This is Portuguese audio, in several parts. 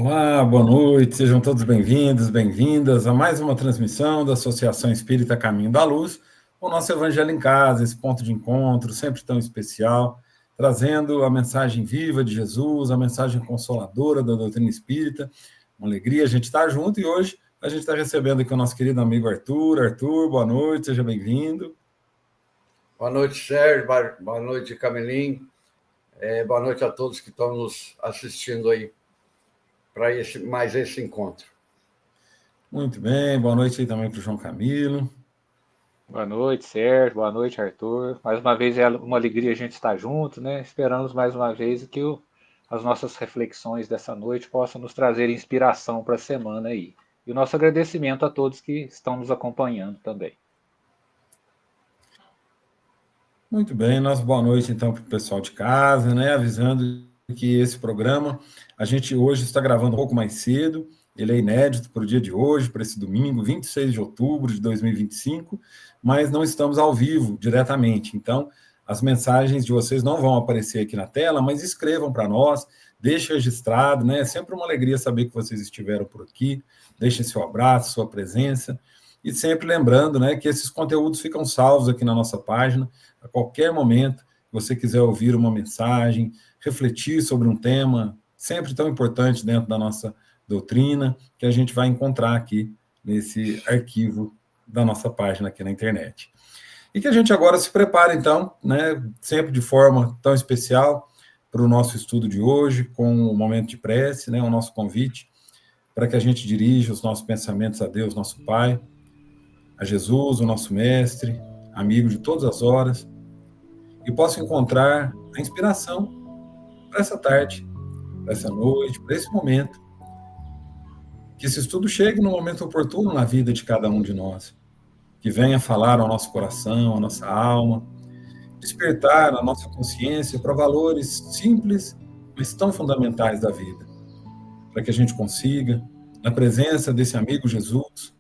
Olá, boa noite, sejam todos bem-vindos, bem-vindas a mais uma transmissão da Associação Espírita Caminho da Luz, o nosso Evangelho em Casa, esse ponto de encontro sempre tão especial, trazendo a mensagem viva de Jesus, a mensagem consoladora da doutrina espírita. Uma alegria a gente estar junto e hoje a gente está recebendo aqui o nosso querido amigo Arthur. Arthur, boa noite, seja bem-vindo. Boa noite, Sérgio, boa noite, Camelim, boa noite a todos que estão nos assistindo aí para mais esse encontro. Muito bem, boa noite aí também para o João Camilo. Boa noite, Sérgio. Boa noite, Arthur. Mais uma vez é uma alegria a gente estar junto, né? Esperamos mais uma vez que as nossas reflexões dessa noite possam nos trazer inspiração para a semana aí. E o nosso agradecimento a todos que estão nos acompanhando também. Muito bem, nossa boa noite então para o pessoal de casa, né? Avisando que esse programa a gente hoje está gravando um pouco mais cedo, ele é inédito para o dia de hoje, para esse domingo, 26 de outubro de 2025, mas não estamos ao vivo diretamente, então as mensagens de vocês não vão aparecer aqui na tela, mas escrevam para nós, deixem registrado, né? É sempre uma alegria saber que vocês estiveram por aqui, deixem seu abraço, sua presença, e sempre lembrando, né, que esses conteúdos ficam salvos aqui na nossa página, a qualquer momento que você quiser ouvir uma mensagem, refletir sobre um tema sempre tão importante dentro da nossa doutrina, que a gente vai encontrar aqui nesse arquivo da nossa página aqui na internet. E que a gente agora se prepare, então, né, sempre de forma tão especial para o nosso estudo de hoje, com o momento de prece, né, o nosso convite, para que a gente dirija os nossos pensamentos a Deus, nosso Pai, a Jesus, o nosso Mestre, amigo de todas as horas, e possa encontrar a inspiração para essa tarde, para essa noite, para esse momento. Que esse estudo chegue no momento oportuno na vida de cada um de nós. Que venha falar ao nosso coração, à nossa alma, despertar a nossa consciência para valores simples, mas tão fundamentais da vida. Para que a gente consiga, na presença desse amigo Jesus,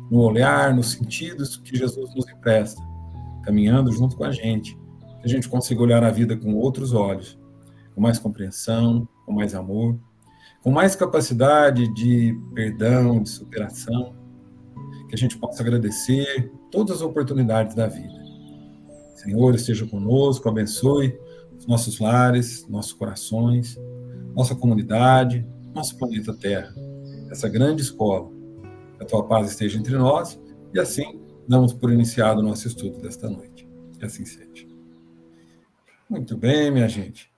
no olhar, nos sentidos que Jesus nos empresta, caminhando junto com a gente gente consiga olhar a vida com outros olhos, com mais compreensão, com mais amor, com mais capacidade de perdão, de superação, que a gente possa agradecer todas as oportunidades da vida. Senhor, esteja conosco, abençoe os nossos lares, nossos corações, nossa comunidade, nosso planeta Terra, essa grande escola. Que a tua paz esteja entre nós e assim damos por iniciado o nosso estudo desta noite. Que assim seja. Muito bem, minha gente.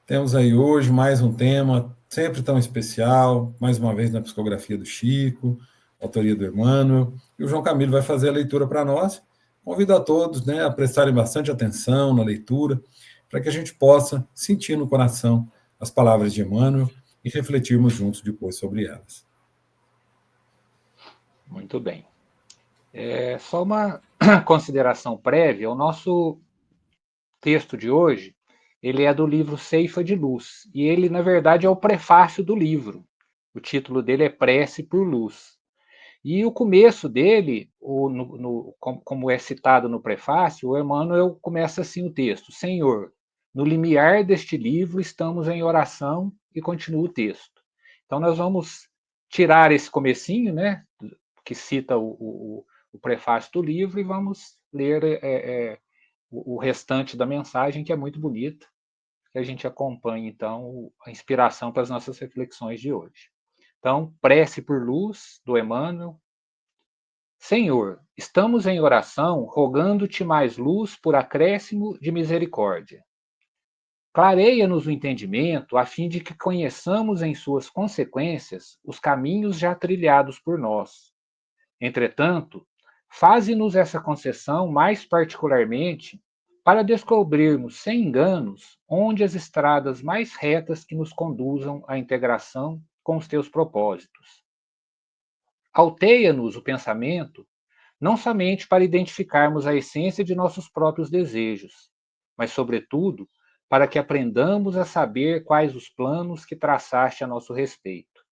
Temos aí hoje mais um tema sempre tão especial, mais uma vez na psicografia do Chico, autoria do Emmanuel, e o João Camilo vai fazer a leitura para nós. Convido a todos, né, a prestarem bastante atenção na leitura, para que a gente possa sentir no coração as palavras de Emmanuel e refletirmos juntos depois sobre elas. Muito bem. Só uma consideração prévia, o nosso texto de hoje, ele é do livro Ceifa de Luz, e ele, na verdade, é o prefácio do livro. O título dele é Prece por Luz. E o começo dele, como é citado no prefácio, o Emmanuel começa assim o texto: Senhor, no limiar deste livro estamos em oração, e continua o texto. Então nós vamos tirar esse comecinho, né, que cita o prefácio do livro, e vamos ler o restante da mensagem, que é muito bonita, que a gente acompanha, então, a inspiração para as nossas reflexões de hoje. Então, prece por luz, do Emmanuel. Senhor, estamos em oração, rogando-te mais luz por acréscimo de misericórdia. Clareia-nos o entendimento, a fim de que conheçamos em suas consequências os caminhos já trilhados por nós. Entretanto, faze-nos essa concessão mais particularmente para descobrirmos sem enganos onde as estradas mais retas que nos conduzam à integração com os teus propósitos. Alteia-nos o pensamento, não somente para identificarmos a essência de nossos próprios desejos, mas, sobretudo, para que aprendamos a saber quais os planos que traçaste a nosso respeito.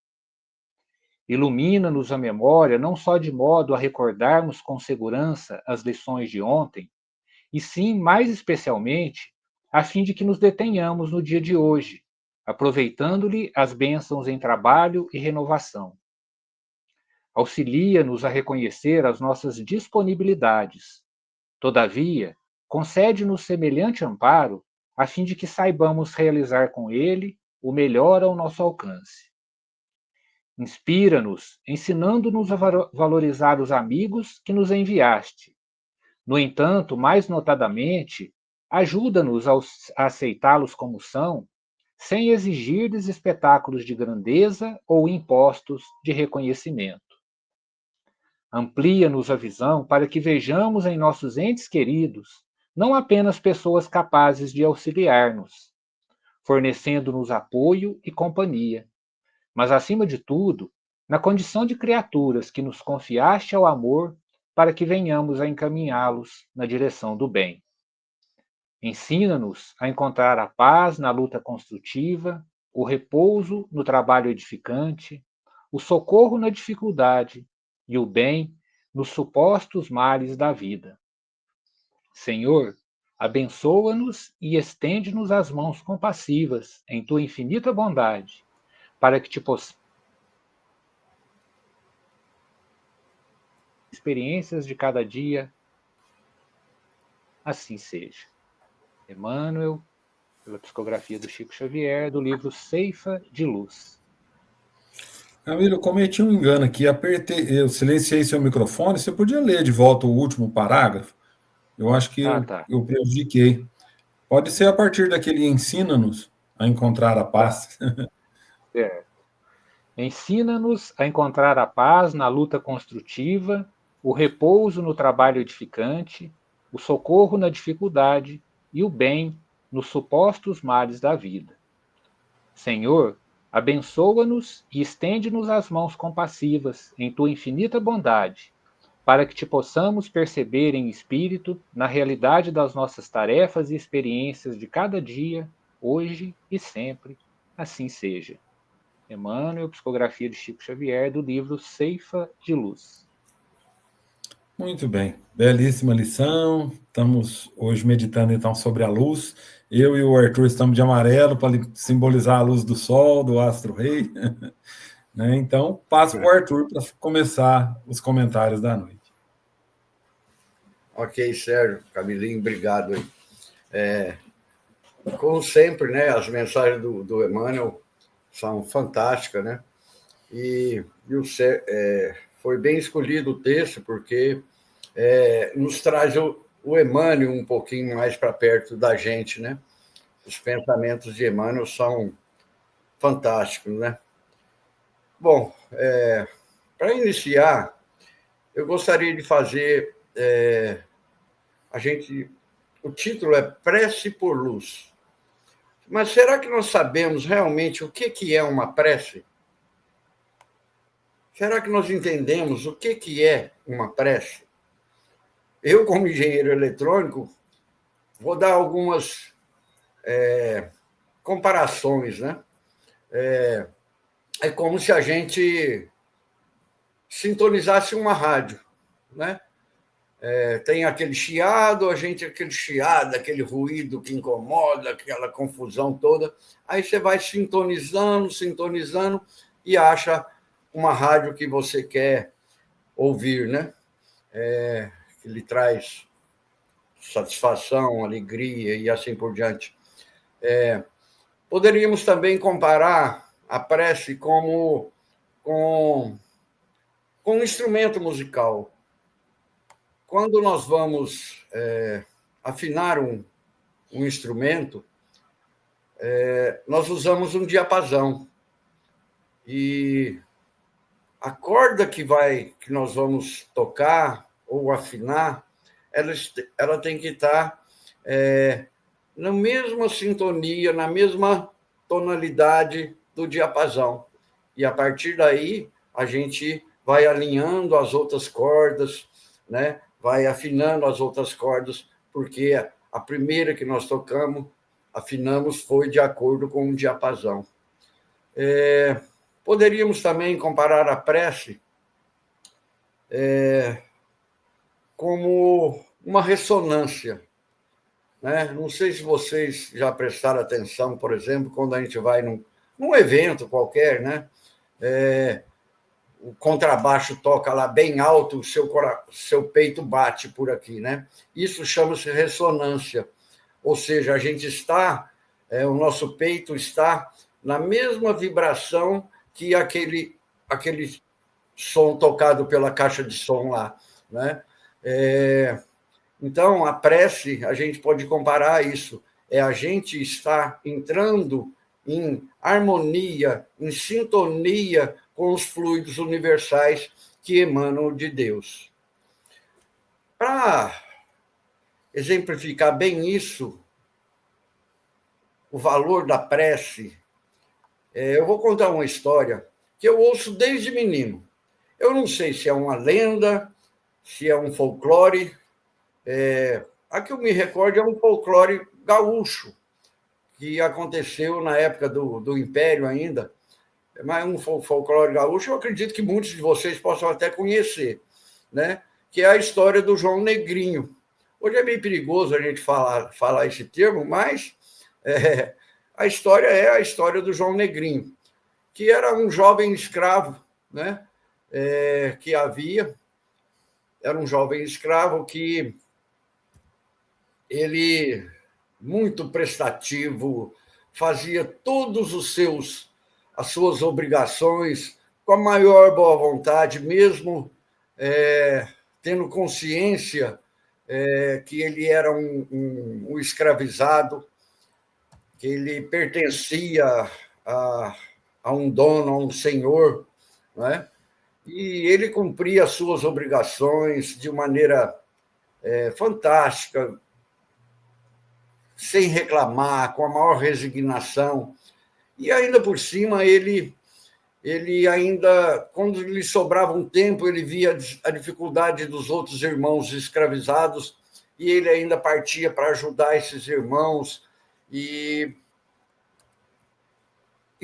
Ilumina-nos a memória não só de modo a recordarmos com segurança as lições de ontem, e sim, mais especialmente, a fim de que nos detenhamos no dia de hoje, aproveitando-lhe as bênçãos em trabalho e renovação. Auxilia-nos a reconhecer as nossas disponibilidades. Todavia, concede-nos semelhante amparo, a fim de que saibamos realizar com ele o melhor ao nosso alcance. Inspira-nos, ensinando-nos a valorizar os amigos que nos enviaste. No entanto, mais notadamente, ajuda-nos a aceitá-los como são, sem exigir-lhes espetáculos de grandeza ou impostos de reconhecimento. Amplia-nos a visão para que vejamos em nossos entes queridos não apenas pessoas capazes de auxiliar-nos, fornecendo-nos apoio e companhia, mas, acima de tudo, na condição de criaturas que nos confiaste ao amor para que venhamos a encaminhá-los na direção do bem. Ensina-nos a encontrar a paz na luta construtiva, o repouso no trabalho edificante, o socorro na dificuldade e o bem nos supostos males da vida. Senhor, abençoa-nos e estende-nos as mãos compassivas em tua infinita bondade, para que te possamos experiências de cada dia, assim seja. Emmanuel, pela psicografia do Chico Xavier, do livro Ceifa de Luz. Camilo, eu cometi um engano aqui, eu silenciei seu microfone, você podia ler de volta o último parágrafo? Eu acho que eu prejudiquei. Pode ser a partir daquele ensina-nos a encontrar a paz. Certo. Ensina-nos a encontrar a paz na luta construtiva, o repouso no trabalho edificante, o socorro na dificuldade e o bem nos supostos males da vida. Senhor, abençoa-nos e estende-nos as mãos compassivas em tua infinita bondade, para que te possamos perceber em espírito na realidade das nossas tarefas e experiências de cada dia, hoje e sempre, assim seja. Emmanuel, psicografia de Chico Xavier, do livro Ceifa de Luz. Muito bem, belíssima lição. Estamos hoje meditando então sobre a luz. Eu e o Arthur estamos de amarelo para simbolizar a luz do sol, do astro-rei. Né? Então, passo para o Arthur para começar os comentários da noite. Ok, Sérgio, Camilinho, obrigado aí. Como sempre, né, as mensagens do Emmanuel são fantásticas, né? E foi bem escolhido o texto, porque nos traz o Emmanuel um pouquinho mais para perto da gente, né? Os pensamentos de Emmanuel são fantásticos, né? Bom, para iniciar, eu gostaria de fazer... o título é Prece por Luz. Mas será que nós sabemos realmente o que é uma prece? Será que nós entendemos o que é uma prece? Eu, como engenheiro eletrônico, vou dar algumas comparações, né? É como se a gente sintonizasse uma rádio, né? Tem aquele chiado, aquele chiado, aquele ruído que incomoda, aquela confusão toda. Aí você vai sintonizando e acha uma rádio que você quer ouvir, né? Que lhe traz satisfação, alegria e assim por diante. Poderíamos também comparar a prece com um instrumento musical. Quando nós vamos afinar um instrumento, nós usamos um diapasão. E a corda que nós vamos tocar ou afinar, ela tem que estar na mesma sintonia, na mesma tonalidade do diapasão. E a partir daí, a gente vai alinhando as outras cordas, né? Vai afinando as outras cordas, porque a primeira que nós afinamos foi de acordo com o diapasão. Poderíamos também comparar a prece como uma ressonância. né? Não sei se vocês já prestaram atenção, por exemplo, quando a gente vai num evento qualquer, né? O contrabaixo toca lá bem alto, o seu peito bate por aqui, né? Isso chama-se ressonância, ou seja, a gente está, o nosso peito está na mesma vibração que aquele som tocado pela caixa de som lá, né? Então, a prece, a gente pode comparar isso, a gente estar entrando em harmonia, em sintonia com os fluidos universais que emanam de Deus. Para exemplificar bem isso, o valor da prece, eu vou contar uma história que eu ouço desde menino. Eu não sei se é uma lenda, se é um folclore. A que eu me recordo é um folclore gaúcho, que aconteceu na época do Império ainda. Mas um folclore gaúcho, eu acredito que muitos de vocês possam até conhecer, né? Que é a história do João Negrinho. Hoje é meio perigoso a gente falar esse termo, mas a história é a história do João Negrinho, que era um jovem escravo, né? Era um jovem escravo que ele, muito prestativo, fazia todos as suas obrigações com a maior boa vontade, mesmo tendo consciência que ele era um escravizado, que ele pertencia a um dono, a um senhor, né? E ele cumpria as suas obrigações de maneira fantástica, sem reclamar, com a maior resignação. E ainda por cima, ele ainda, quando lhe sobrava um tempo, ele via a dificuldade dos outros irmãos escravizados e ele ainda partia para ajudar esses irmãos e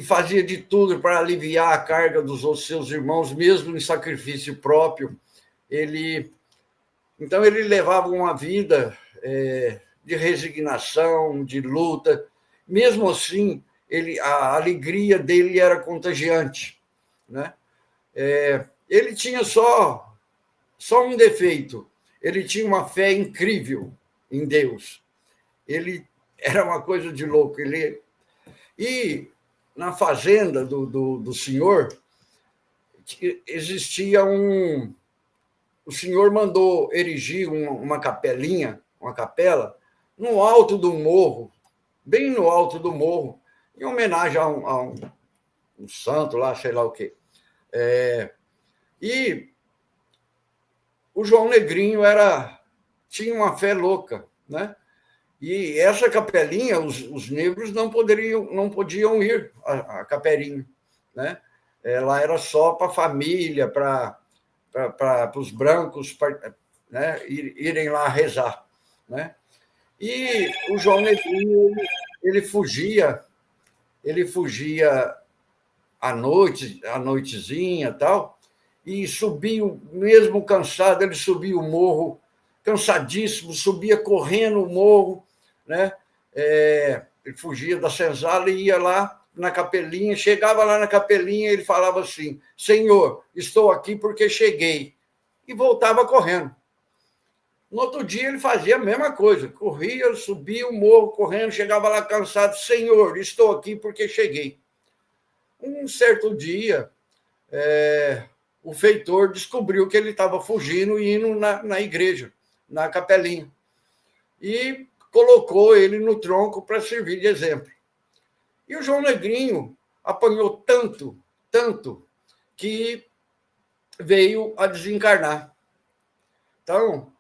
fazia de tudo para aliviar a carga dos outros seus irmãos, mesmo em sacrifício próprio. Então, ele levava uma vida de resignação, de luta. Mesmo assim, a alegria dele era contagiante, né? Ele tinha só um defeito: ele tinha uma fé incrível em Deus. Ele era uma coisa de louco. E na fazenda do senhor existia o senhor mandou erigir uma capela, no alto do morro, bem no alto do morro, em homenagem a um santo lá, sei lá o quê. E o João Negrinho tinha uma fé louca, né? E essa capelinha, os negros não podiam ir à capelinha, né? Ela era só para a família, para os brancos, né, irem lá rezar, né? E o João Negrinho, ele fugia à noitezinha, tal, e subia, mesmo cansado, ele subia o morro, cansadíssimo, subia correndo o morro, né? Ele fugia da senzala e ia lá na capelinha, chegava lá na capelinha, ele falava assim: Senhor, estou aqui porque cheguei, e voltava correndo. No outro dia ele fazia a mesma coisa, corria, subia o morro correndo, chegava lá cansado: Senhor, estou aqui porque cheguei. Um certo dia, o feitor descobriu que ele estava fugindo e indo na igreja, na capelinha, e colocou ele no tronco para servir de exemplo. E o João Negrinho apanhou tanto, que veio a desencarnar. Então,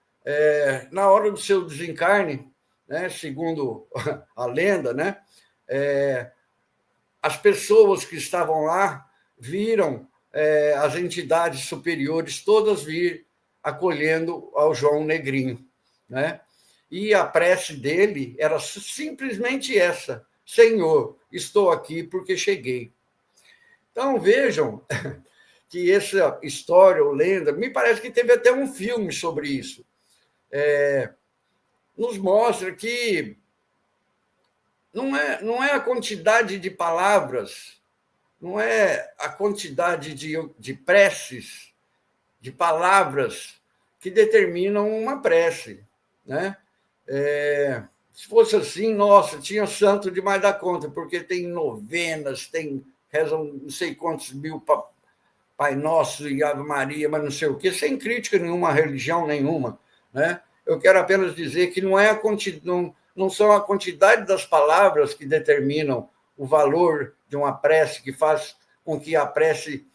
na hora do seu desencarne, né, segundo a lenda, né, as pessoas que estavam lá viram as entidades superiores todas vir acolhendo ao João Negrinho, né? E a prece dele era simplesmente essa: Senhor, estou aqui porque cheguei. Então, vejam que essa história ou lenda, me parece que teve até um filme sobre isso. nos mostra que não é a quantidade de palavras, não é a quantidade de preces, de palavras que determinam uma prece, né? Se fosse assim, nossa, tinha santo demais da conta, porque tem novenas, rezam não sei quantos mil Pai Nosso e Ave Maria, mas não sei o quê, sem crítica nenhuma, religião nenhuma, né? Eu quero apenas dizer que não são a quantidade das palavras que determinam o valor de uma prece, que faz com que a prece,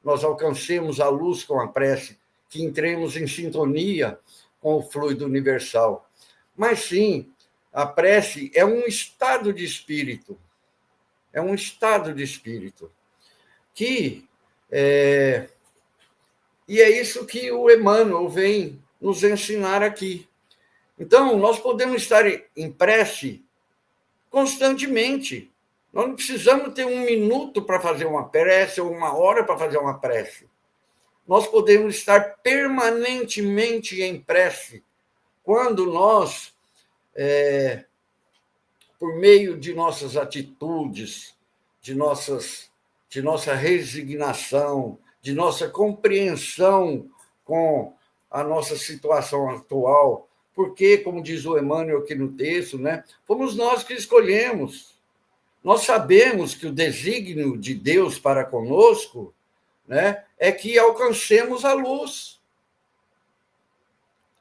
nós alcancemos a luz com a prece, que entremos em sintonia com o fluido universal. Mas sim, a prece é um estado de espírito, que e é isso que o Emmanuel vem nos ensinar aqui. Então, nós podemos estar em prece constantemente. Nós não precisamos ter 1 minuto para fazer uma prece ou 1 hora para fazer uma prece. Nós podemos estar permanentemente em prece quando nós, por meio de nossas atitudes, de nossa resignação, de nossa compreensão com a nossa situação atual, porque, como diz o Emmanuel aqui no texto, né, fomos nós que escolhemos. Nós sabemos que o desígnio de Deus para conosco, né, é que alcancemos a luz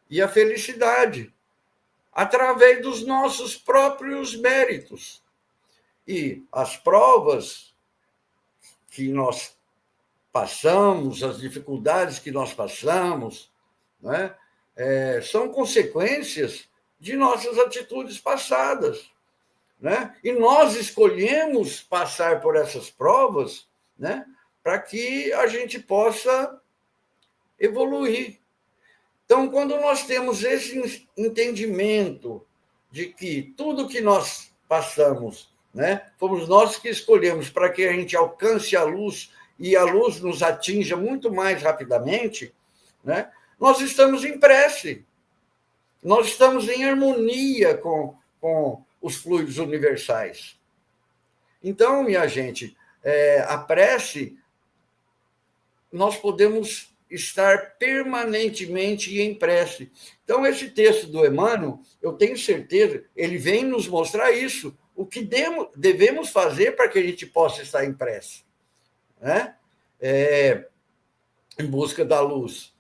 e a felicidade através dos nossos próprios méritos. E as provas que nós passamos, as dificuldades que nós passamos, né, são consequências de nossas atitudes passadas, né? E nós escolhemos passar por essas provas, né, para que a gente possa evoluir. Então, quando nós temos esse entendimento de que tudo que nós passamos, né, fomos nós que escolhemos para que a gente alcance a luz e a luz nos atinja muito mais rapidamente, né, nós estamos em prece, nós estamos em harmonia com os fluidos universais. Então, minha gente, a prece, nós podemos estar permanentemente em prece. Então, esse texto do Emmanuel, eu tenho certeza, ele vem nos mostrar isso, o que devemos fazer para que a gente possa estar em prece, né? Em busca da luz.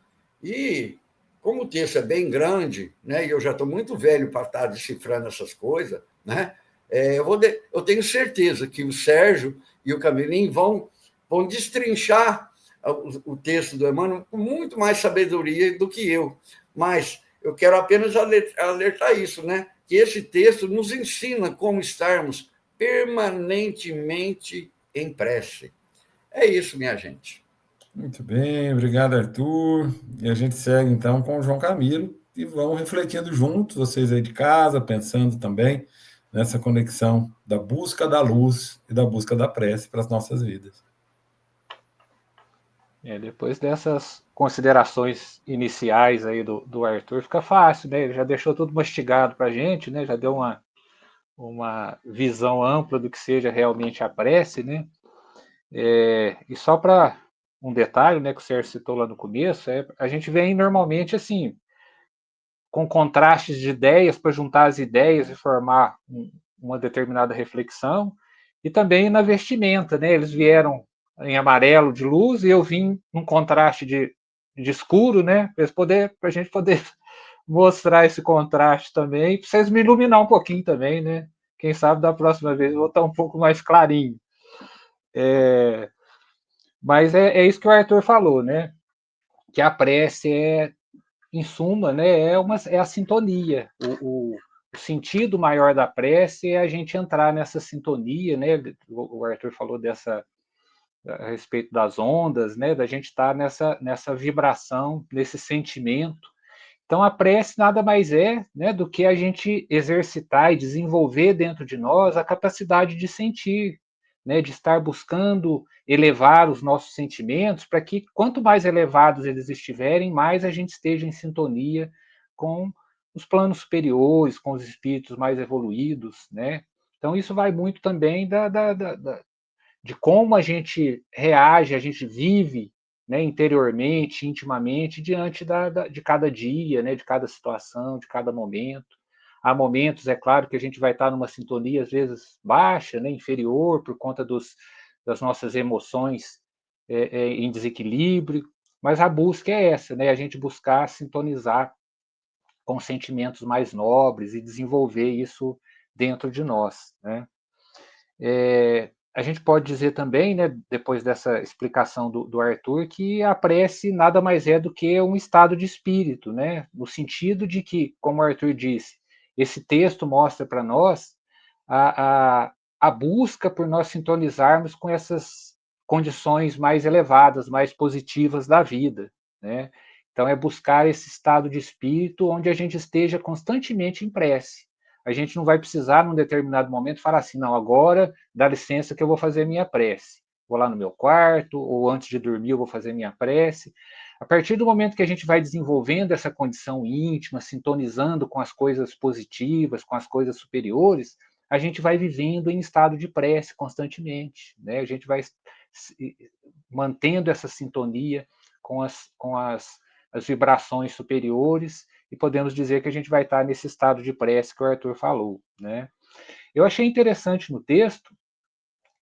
E, como o texto é bem grande, né, e eu já estou muito velho para estar decifrando essas coisas, né, eu tenho certeza que o Sérgio e o Camilim vão destrinchar o texto do Emmanuel com muito mais sabedoria do que eu. Mas eu quero apenas alertar isso, né, que esse texto nos ensina como estarmos permanentemente em prece. É isso, minha gente. Muito bem, obrigado, Arthur. E a gente segue, então, com o João Camilo e vamos refletindo juntos, vocês aí de casa, pensando também nessa conexão da busca da luz e da busca da prece para as nossas vidas. Depois dessas considerações iniciais aí do Arthur, fica fácil, né? Ele já deixou tudo mastigado para a gente, né? Já deu uma visão ampla do que seja realmente a prece, né? E só para um detalhe, né, que o Sérgio citou lá no começo, a gente vem normalmente assim, com contrastes de ideias para juntar as ideias e formar uma determinada reflexão, e também na vestimenta, né? Eles vieram em amarelo de luz e eu vim num contraste de escuro, né? Para a gente poder mostrar esse contraste também, para vocês me iluminar um pouquinho também, né? Quem sabe da próxima vez eu vou estar um pouco mais clarinho. Mas é isso que o Arthur falou, né? Que a prece em suma, né, é a sintonia. O sentido maior da prece é a gente entrar nessa sintonia, né? O Arthur falou a respeito das ondas, né? Da gente estar nessa vibração, nesse sentimento. Então, a prece nada mais é, né, do que a gente exercitar e desenvolver dentro de nós a capacidade de sentir, né, de estar buscando elevar os nossos sentimentos, para que quanto mais elevados eles estiverem, mais a gente esteja em sintonia com os planos superiores, com os espíritos mais evoluídos, né? Então, isso vai muito também de como a gente reage, a gente vive, né, interiormente, intimamente, diante de cada dia, né, de cada situação, de cada momento. Há momentos, é claro, que a gente vai estar numa sintonia, às vezes, baixa, né, inferior, por conta das nossas emoções em desequilíbrio, mas a busca é essa, né, a gente buscar sintonizar com sentimentos mais nobres e desenvolver isso dentro de nós, né? A gente pode dizer também, né, depois dessa explicação do Arthur, que a prece nada mais é do que um estado de espírito, né? No sentido de que, como o Arthur disse, esse texto mostra para nós a busca por nós sintonizarmos com essas condições mais elevadas, mais positivas da vida, né? Então, é buscar esse estado de espírito onde a gente esteja constantemente em prece. A gente não vai precisar, num determinado momento, falar assim, não, agora dá licença que eu vou fazer minha prece. Vou lá no meu quarto, ou antes de dormir eu vou fazer minha prece. A partir do momento que a gente vai desenvolvendo essa condição íntima, sintonizando com as coisas positivas, com as coisas superiores, a gente vai vivendo em estado de prece constantemente, né? A gente vai mantendo essa sintonia com as vibrações superiores e podemos dizer que a gente vai estar nesse estado de prece que o Arthur falou, né? Eu achei interessante no texto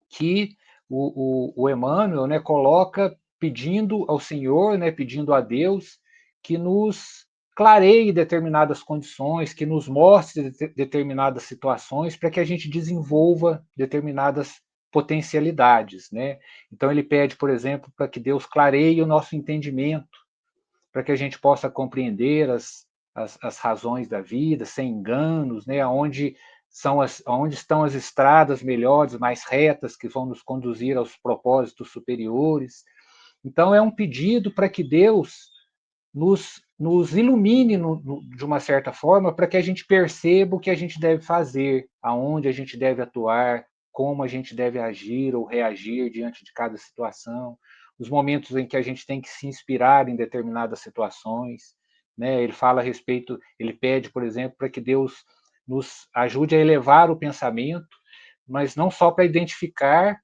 que o Emmanuel, né, coloca pedindo ao Senhor, né, pedindo a Deus que nos clareie determinadas condições, que nos mostre determinadas situações para que a gente desenvolva determinadas potencialidades, né? Então ele pede, por exemplo, para que Deus clareie o nosso entendimento, para que a gente possa compreender as razões da vida, sem enganos, né? Onde estão as estradas melhores, mais retas, que vão nos conduzir aos propósitos superiores. Então, é um pedido para que Deus nos ilumine de uma certa forma, para que a gente perceba o que a gente deve fazer, aonde a gente deve atuar, como a gente deve agir ou reagir diante de cada situação, os momentos em que a gente tem que se inspirar em determinadas situações, né? Ele fala a respeito, ele pede, por exemplo, para que Deus nos ajude a elevar o pensamento, mas não só para identificar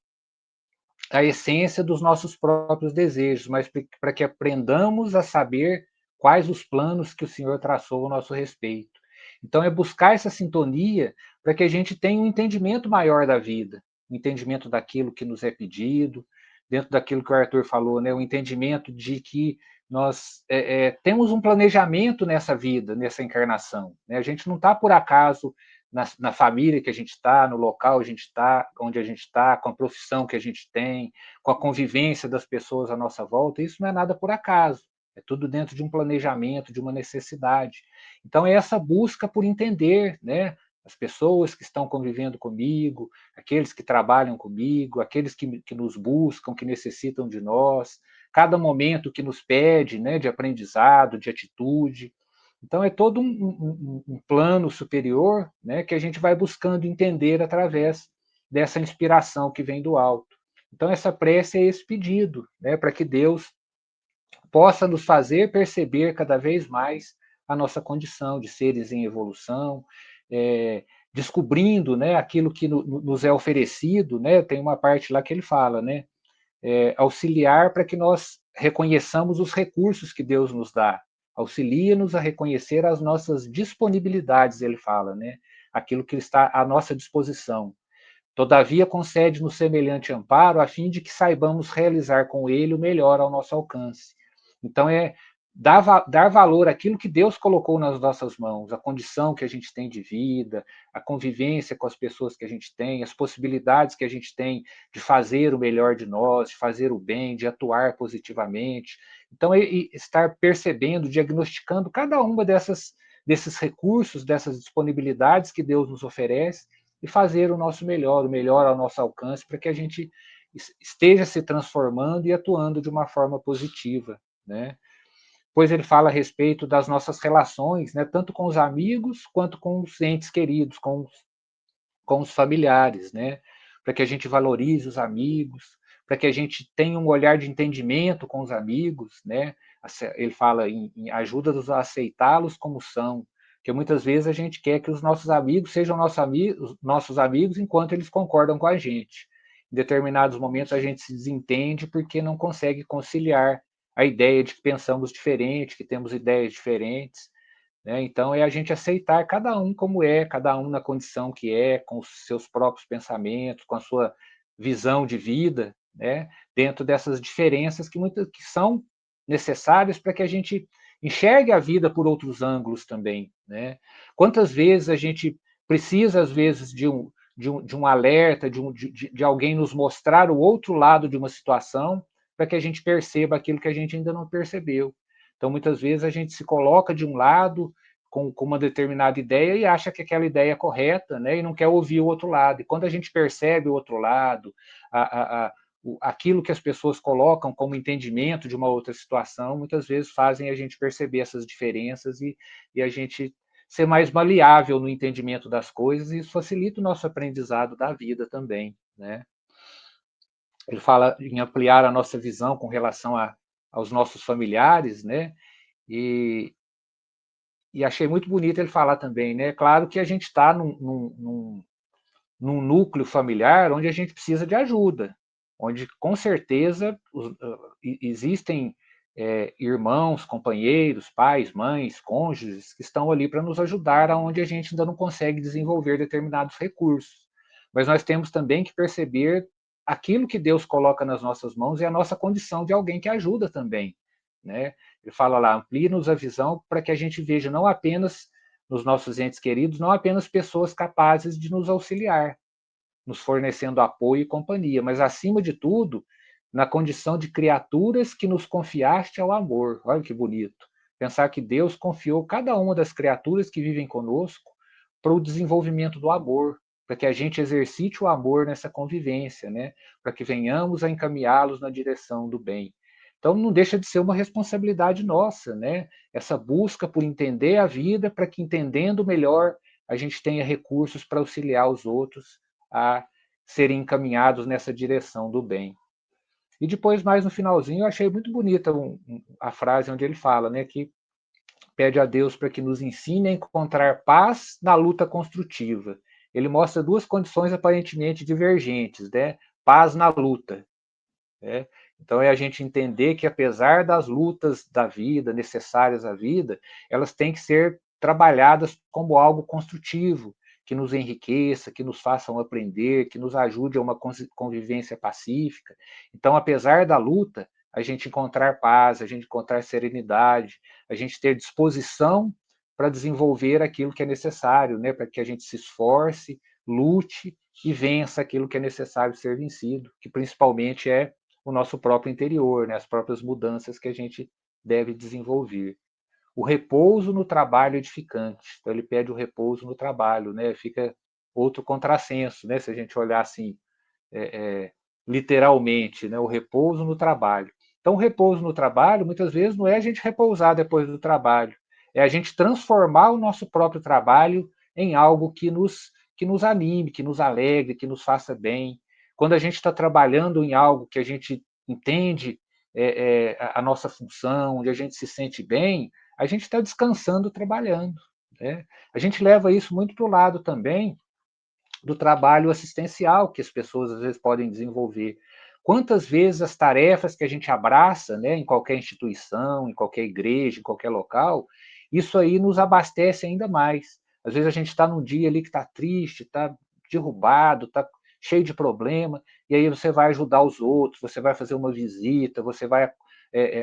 a essência dos nossos próprios desejos, mas para que aprendamos a saber quais os planos que o Senhor traçou a nosso respeito. Então, é buscar essa sintonia para que a gente tenha um entendimento maior da vida, um entendimento daquilo que nos é pedido, dentro daquilo que o Arthur falou, né, o entendimento de que nós temos um planejamento nessa vida, nessa encarnação. Né? A gente não está por acaso na família que a gente está, no local onde a gente está, com a profissão que a gente tem, com a convivência das pessoas à nossa volta, isso não é nada por acaso. É tudo dentro de um planejamento, de uma necessidade. Então, é essa busca por entender, né? As pessoas que estão convivendo comigo, aqueles que trabalham comigo, aqueles que nos buscam, que necessitam de nós, cada momento que nos pede, né, de aprendizado, de atitude. Então, é todo um plano superior, né, que a gente vai buscando entender através dessa inspiração que vem do alto. Então, essa prece é esse pedido, né, para que Deus possa nos fazer perceber cada vez mais a nossa condição de seres em evolução, descobrindo, né, aquilo que nos é oferecido, né, tem uma parte lá que ele fala, né, auxiliar para que nós reconheçamos os recursos que Deus nos dá, auxilia-nos a reconhecer as nossas disponibilidades, ele fala, né, aquilo que está à nossa disposição. Todavia, concede-nos semelhante amparo, a fim de que saibamos realizar com ele o melhor ao nosso alcance. Então, dar valor àquilo que Deus colocou nas nossas mãos, a condição que a gente tem de vida, a convivência com as pessoas que a gente tem, as possibilidades que a gente tem de fazer o melhor de nós, de fazer o bem, de atuar positivamente. Então, estar percebendo, diagnosticando cada uma desses recursos, dessas disponibilidades que Deus nos oferece, e fazer o nosso melhor, o melhor ao nosso alcance, para que a gente esteja se transformando e atuando de uma forma positiva, né? Pois ele fala a respeito das nossas relações, né, tanto com os amigos quanto com os entes queridos, com os familiares, né? Para que a gente valorize os amigos, para que a gente tenha um olhar de entendimento com os amigos, né? Ele fala em ajuda-nos a aceitá-los como são, Porque muitas vezes a gente quer que os nossos amigos sejam nossos amigos enquanto eles concordam com a gente. Em determinados momentos a gente se desentende porque não consegue conciliar a ideia de que pensamos diferente, que temos ideias diferentes, né? Então, é a gente aceitar cada um como é, cada um na condição que é, com os seus próprios pensamentos, com a sua visão de vida, né? Dentro dessas diferenças que são necessárias para que a gente enxergue a vida por outros ângulos também, né? Quantas vezes a gente precisa, às vezes, de um alerta, de alguém nos mostrar o outro lado de uma situação para que a gente perceba aquilo que a gente ainda não percebeu. Então, muitas vezes a gente se coloca de um lado com uma determinada ideia e acha que aquela ideia é correta, né? E não quer ouvir o outro lado. E quando a gente percebe o outro lado, aquilo que as pessoas colocam como entendimento de uma outra situação, muitas vezes fazem a gente perceber essas diferenças e a gente ser mais maleável no entendimento das coisas, e isso facilita o nosso aprendizado da vida também, né? Ele fala em ampliar a nossa visão com relação aos nossos familiares, né? E, e achei muito bonito ele falar também, né? Claro que a gente está num núcleo familiar onde a gente precisa de ajuda, onde com certeza existem irmãos, companheiros, pais, mães, cônjuges que estão ali para nos ajudar aonde a gente ainda não consegue desenvolver determinados recursos. Mas nós temos também que perceber aquilo que Deus coloca nas nossas mãos e a nossa condição de alguém que ajuda também, né? Ele fala lá, amplie-nos a visão para que a gente veja não apenas nos nossos entes queridos, não apenas pessoas capazes de nos auxiliar, nos fornecendo apoio e companhia, mas, acima de tudo, na condição de criaturas que nos confiaste ao amor. Olha que bonito. Pensar que Deus confiou cada uma das criaturas que vivem conosco para o desenvolvimento do amor, para que a gente exercite o amor nessa convivência, né? Para que venhamos a encaminhá-los na direção do bem. Então, não deixa de ser uma responsabilidade nossa, né? Essa busca por entender a vida, para que, entendendo melhor, a gente tenha recursos para auxiliar os outros a serem encaminhados nessa direção do bem. E depois, mais no finalzinho, eu achei muito bonita a frase onde ele fala, né, que pede a Deus para que nos ensine a encontrar paz na luta construtiva. Ele mostra duas condições aparentemente divergentes, né? Paz na luta, né? Então, é a gente entender que, apesar das lutas da vida, necessárias à vida, elas têm que ser trabalhadas como algo construtivo, que nos enriqueça, que nos façam aprender, que nos ajude a uma convivência pacífica. Então, apesar da luta, a gente encontrar paz, a gente encontrar serenidade, a gente ter disposição para desenvolver aquilo que é necessário, né? Para que a gente se esforce, lute e vença aquilo que é necessário ser vencido, que principalmente é o nosso próprio interior, né? As próprias mudanças que a gente deve desenvolver. O repouso no trabalho edificante. Então, ele pede o repouso no trabalho, né? Fica outro contrassenso, né? Se a gente olhar assim, literalmente, né? O repouso no trabalho. Então, o repouso no trabalho, muitas vezes, não é a gente repousar depois do trabalho, é a gente transformar o nosso próprio trabalho em algo que nos anime, que nos alegre, que nos faça bem. Quando a gente está trabalhando em algo que a gente entende a nossa função, onde a gente se sente bem, a gente está descansando trabalhando, né? A gente leva isso muito para o lado também do trabalho assistencial que as pessoas às vezes podem desenvolver. Quantas vezes as tarefas que a gente abraça, né, em qualquer instituição, em qualquer igreja, em qualquer local, isso aí nos abastece ainda mais. Às vezes a gente está num dia ali que está triste, está derrubado, está cheio de problema, e aí você vai ajudar os outros, você vai fazer uma visita, você vai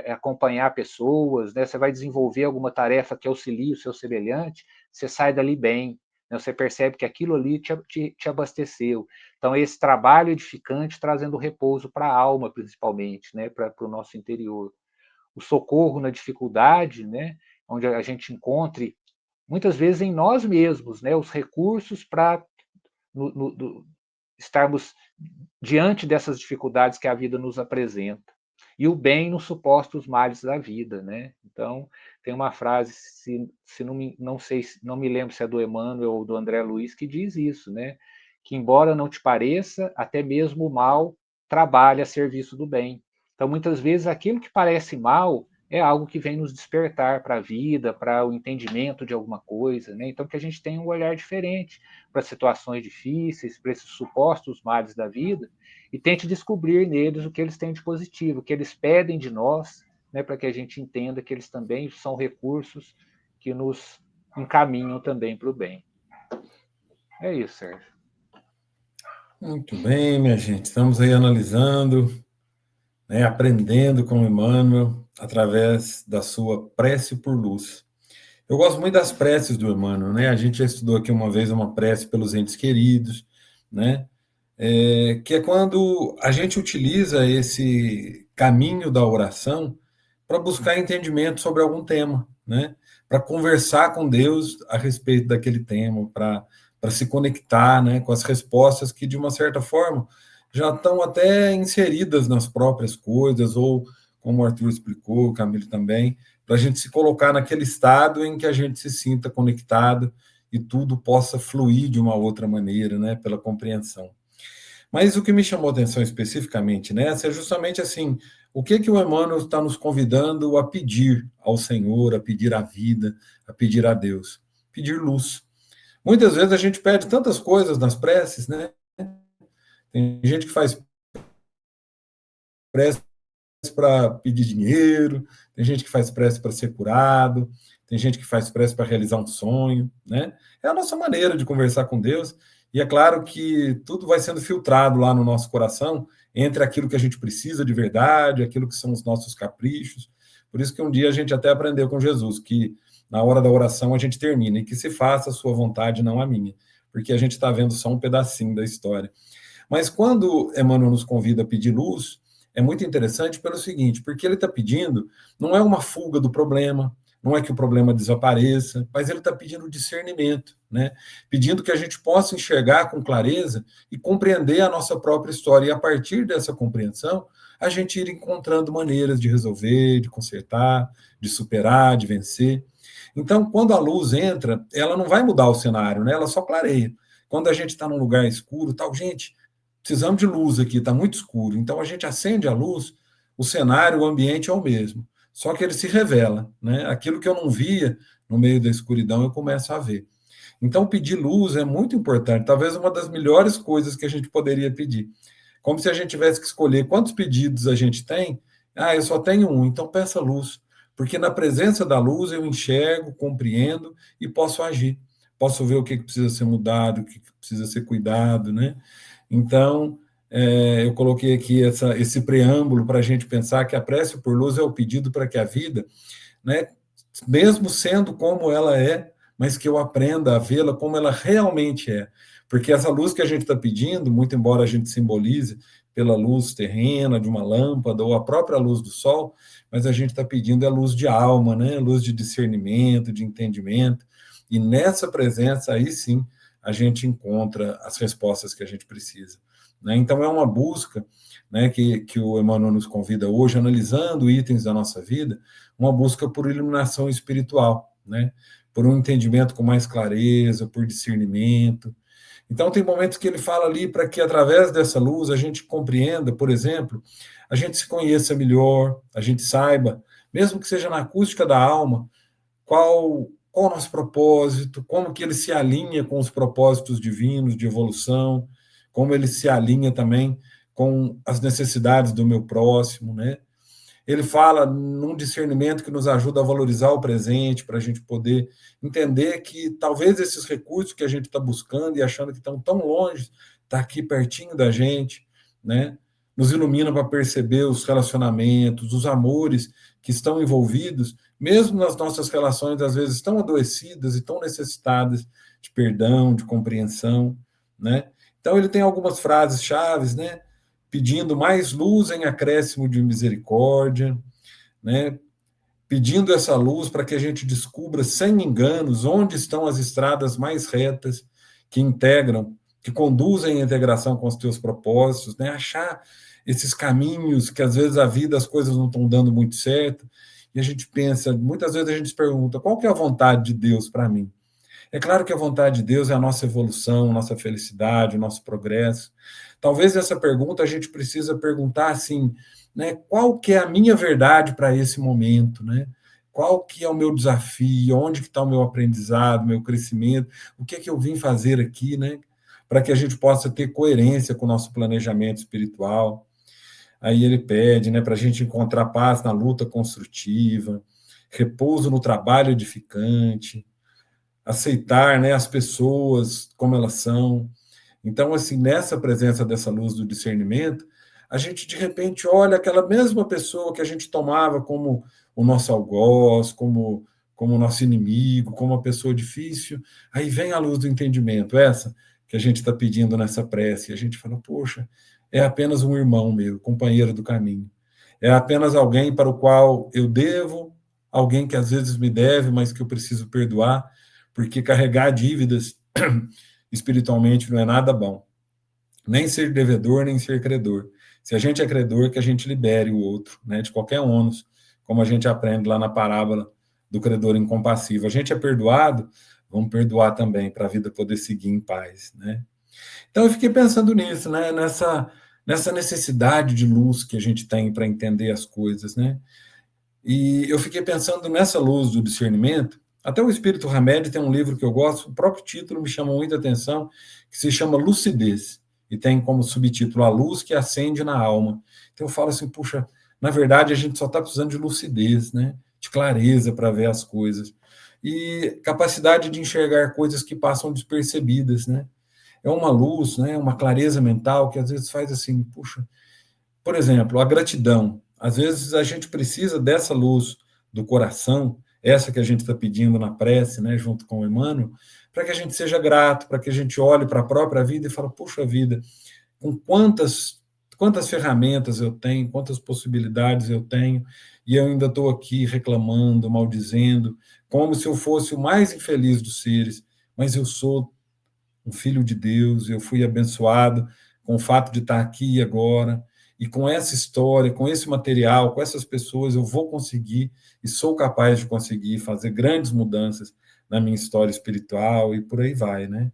acompanhar pessoas, né, você vai desenvolver alguma tarefa que auxilie o seu semelhante, você sai dali bem, né? Você percebe que aquilo ali te abasteceu. Então, esse trabalho edificante trazendo repouso para a alma, principalmente, né? Para o nosso interior. O socorro na dificuldade, né? Onde a gente encontre, muitas vezes, em nós mesmos, né? Os recursos para estarmos diante dessas dificuldades que a vida nos apresenta. E o bem nos suporta os males da vida, né? Então, tem uma frase, se não sei, não me lembro se é do Emmanuel ou do André Luiz, que diz isso, né? Que embora não te pareça, até mesmo o mal trabalha a serviço do bem. Então, muitas vezes, aquilo que parece mal é algo que vem nos despertar para a vida, para o entendimento de alguma coisa, né? Então, que a gente tenha um olhar diferente para situações difíceis, para esses supostos males da vida, e tente descobrir neles o que eles têm de positivo, o que eles pedem de nós, né? Para que a gente entenda que eles também são recursos que nos encaminham também para o bem. É isso, Sérgio. Muito bem, minha gente. Estamos aí analisando, né, aprendendo com o Emmanuel através da sua prece por luz. Eu gosto muito das preces do Emmanuel, né? A gente já estudou aqui uma vez uma prece pelos entes queridos, né? Que é quando a gente utiliza esse caminho da oração para buscar entendimento sobre algum tema, né? Para conversar com Deus a respeito daquele tema, para se conectar, né, com as respostas que, de uma certa forma, já estão até inseridas nas próprias coisas, ou, como o Arthur explicou, o Camilo também, para a gente se colocar naquele estado em que a gente se sinta conectado e tudo possa fluir de uma outra maneira, né, pela compreensão. Mas o que me chamou a atenção especificamente nessa é justamente assim, o que o Emmanuel está nos convidando a pedir ao Senhor, a pedir à vida, a pedir a Deus? Pedir luz. Muitas vezes a gente pede tantas coisas nas preces, né? Tem gente que faz prece para pedir dinheiro, tem gente que faz prece para ser curado, tem gente que faz prece para realizar um sonho, né? É a nossa maneira de conversar com Deus, e é claro que tudo vai sendo filtrado lá no nosso coração, entre aquilo que a gente precisa de verdade, aquilo que são os nossos caprichos. Por isso que um dia a gente até aprendeu com Jesus, que na hora da oração a gente termina, e que se faça a sua vontade, não a minha, porque a gente está vendo só um pedacinho da história. Mas quando Emmanuel nos convida a pedir luz, é muito interessante pelo seguinte, porque ele está pedindo, não é uma fuga do problema, não é que o problema desapareça, mas ele está pedindo discernimento, né? Pedindo que a gente possa enxergar com clareza e compreender a nossa própria história, e a partir dessa compreensão, a gente ir encontrando maneiras de resolver, de consertar, de superar, de vencer. Então, quando a luz entra, ela não vai mudar o cenário, né? Ela só clareia. Quando a gente está num lugar escuro, tal, gente, precisamos de luz aqui, está muito escuro. Então a gente acende a luz, o cenário, o ambiente é o mesmo. Só que ele se revela, né? Aquilo que eu não via no meio da escuridão, eu começo a ver. Então pedir luz é muito importante, talvez uma das melhores coisas que a gente poderia pedir. Como se a gente tivesse que escolher quantos pedidos a gente tem. Ah, eu só tenho um, então peça luz. Porque na presença da luz eu enxergo, compreendo e posso agir. Posso ver o que precisa ser mudado, o que precisa ser cuidado, né? Então, eu coloquei aqui esse preâmbulo para a gente pensar que a prece por luz é o pedido para que a vida, né, mesmo sendo como ela é, mas que eu aprenda a vê-la como ela realmente é. Porque essa luz que a gente está pedindo, muito embora a gente simbolize pela luz terrena, de uma lâmpada, ou a própria luz do sol, mas a gente está pedindo a luz de alma, né? Luz de discernimento, de entendimento, e nessa presença, aí sim, a gente encontra as respostas que a gente precisa, né? Então, é uma busca, né, que o Emmanuel nos convida hoje, analisando itens da nossa vida, uma busca por iluminação espiritual, né? Por um entendimento com mais clareza, por discernimento. Então, tem momentos que ele fala ali para que, através dessa luz, a gente compreenda, por exemplo, a gente se conheça melhor, a gente saiba, mesmo que seja na acústica da alma, qual o nosso propósito, como que ele se alinha com os propósitos divinos de evolução, como ele se alinha também com as necessidades do meu próximo, né? Ele fala num discernimento que nos ajuda a valorizar o presente, para a gente poder entender que talvez esses recursos que a gente está buscando e achando que estão tão longe, está aqui pertinho da gente, né? Nos ilumina para perceber os relacionamentos, os amores que estão envolvidos, mesmo nas nossas relações, às vezes, tão adoecidas e tão necessitadas de perdão, de compreensão, né? Então, ele tem algumas frases chaves, né? Pedindo mais luz em acréscimo de misericórdia, né? Pedindo essa luz para que a gente descubra sem enganos onde estão as estradas mais retas que integram, que conduzem à integração com os teus propósitos, né? Achar esses caminhos que às vezes a vida, as coisas não estão dando muito certo, e a gente pensa, muitas vezes a gente se pergunta, qual que é a vontade de Deus para mim? É claro que a vontade de Deus é a nossa evolução, a nossa felicidade, o nosso progresso. Talvez essa pergunta a gente precisa perguntar assim, né, qual que é a minha verdade para esse momento, né? Qual que é o meu desafio, onde que está o meu aprendizado, meu crescimento, o que é que eu vim fazer aqui, né? Para que a gente possa ter coerência com o nosso planejamento espiritual. Aí ele pede, né, para a gente encontrar paz na luta construtiva, repouso no trabalho edificante, aceitar, né, as pessoas como elas são. Então, assim, nessa presença dessa luz do discernimento, a gente, de repente, olha aquela mesma pessoa que a gente tomava como o nosso algoz, como o nosso inimigo, como uma pessoa difícil, aí vem a luz do entendimento, essa que a gente está pedindo nessa prece, e a gente fala, poxa, é apenas um irmão meu, companheiro do caminho. É apenas alguém para o qual eu devo, alguém que às vezes me deve, mas que eu preciso perdoar, porque carregar dívidas espiritualmente não é nada bom. Nem ser devedor, nem ser credor. Se a gente é credor, que a gente libere o outro, né, de qualquer ônus, como a gente aprende lá na parábola do credor incompassivo. A gente é perdoado, vamos perdoar também, para a vida poder seguir em paz, né? Então eu fiquei pensando nisso, né, nessa necessidade de luz que a gente tem para entender as coisas, né? E eu fiquei pensando nessa luz do discernimento. Até o Espírito Hamed tem um livro que eu gosto, o próprio título me chama muita atenção, que se chama Lucidez, e tem como subtítulo A Luz que Acende na Alma. Então eu falo assim, puxa, na verdade a gente só está precisando de lucidez, né? De clareza para ver as coisas. E capacidade de enxergar coisas que passam despercebidas, né? É uma luz, né? Uma clareza mental que às vezes faz assim, puxa, por exemplo, a gratidão. Às vezes a gente precisa dessa luz do coração, essa que a gente está pedindo na prece, né, junto com o Emmanuel, para que a gente seja grato, para que a gente olhe para a própria vida e fale, puxa vida, com quantas ferramentas eu tenho, quantas possibilidades eu tenho, e eu ainda estou aqui reclamando, maldizendo, como se eu fosse o mais infeliz dos seres, mas eu sou um filho de Deus, eu fui abençoado com o fato de estar aqui agora, e com essa história, com esse material, com essas pessoas, eu vou conseguir e sou capaz de conseguir fazer grandes mudanças na minha história espiritual e por aí vai, né?